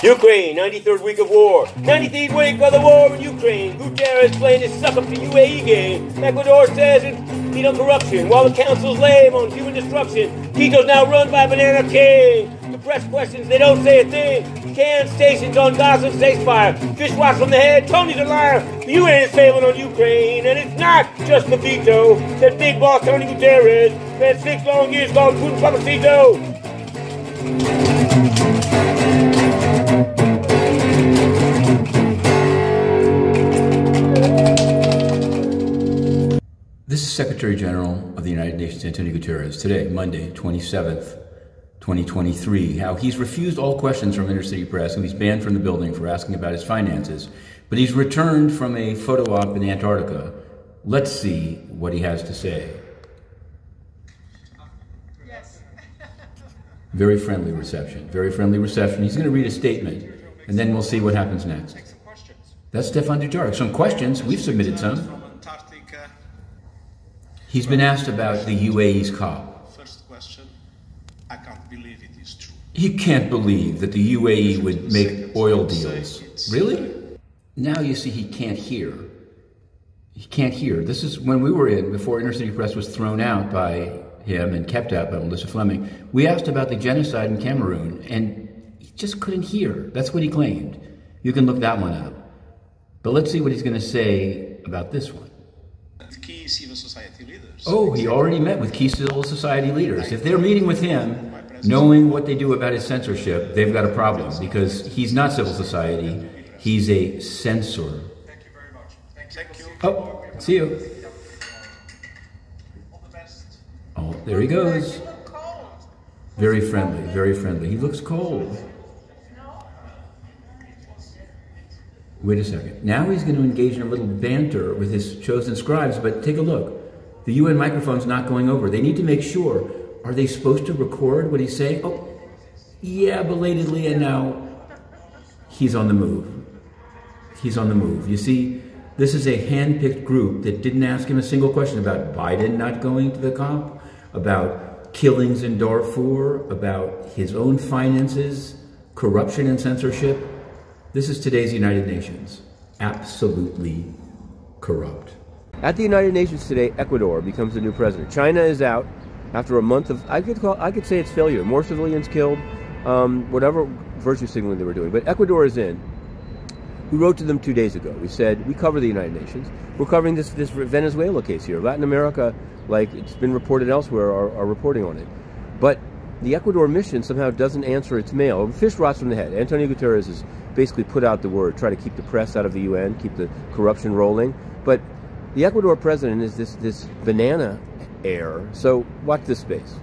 Ukraine, 93rd week of war. 93rd week of the war in Ukraine. Guterres playing his suck-up to UAE game. Ecuador says it's beat on corruption, while the council's lame on human destruction. Quito's now run by Banana King. The press questions, they don't say a thing. Can stations on Gaza ceasefire. Fish watch from the head, Tony's a liar. The UN is failing on Ukraine, and it's not just the veto. Said big boss Tony Guterres. Spent 6 long years called Putin Papacito. This is Secretary General of the United Nations, Antonio Guterres, today, Monday, 27th, 2023, how he's refused all questions from inner-city press, and he's banned from the building for asking about his finances, but he's returned from a photo op in Antarctica. Let's see what he has to say. Yes. Very friendly reception, very friendly reception. He's going to read a statement, and then we'll see what happens next. That's Stefan Dujarric. Some questions, we've submitted some. He's been asked about the UAE's COP. First question, I can't believe it is true. He can't believe that the UAE would make oil deals. Really? Now you see he can't hear. He can't hear. This is when we were in, before inner-city press was thrown out by him and kept out by Melissa Fleming. We asked about the genocide in Cameroon, and he just couldn't hear. That's what he claimed. You can look that one up. But let's see what he's going to say about this one. Key civil society leaders. Oh, he already met with key civil society leaders. If they're meeting with him, knowing what they do about his censorship, they've got a problem, because he's not civil society, he's a censor. Thank you very much. Thank you. Oh, see you. All the best. Oh, there he goes. Very friendly, very friendly. He looks cold. Wait a second. Now he's going to engage in a little banter with his chosen scribes, but take a look. The UN microphone's not going over. They need to make sure. Are they supposed to record what he's saying? Oh, yeah, belatedly, and now he's on the move. He's on the move. You see, this is a hand-picked group that didn't ask him a single question about Biden not going to the COP, about killings in Darfur, about his own finances, corruption and censorship. This is today's United Nations. Absolutely corrupt. At the United Nations today, Ecuador becomes the new president. China is out after a month of, I could say it's failure. More civilians killed, whatever virtue signaling they were doing. But Ecuador is in. We wrote to them 2 days ago. We said, we cover the United Nations. We're covering this Venezuela case here. Latin America, like it's been reported elsewhere, are reporting on it. But the Ecuador mission somehow doesn't answer its mail. Fish rots from the head. Antonio Guterres has basically put out the word, try to keep the press out of the UN, keep the corruption rolling. But the Ecuador president is this banana heir. So watch this space.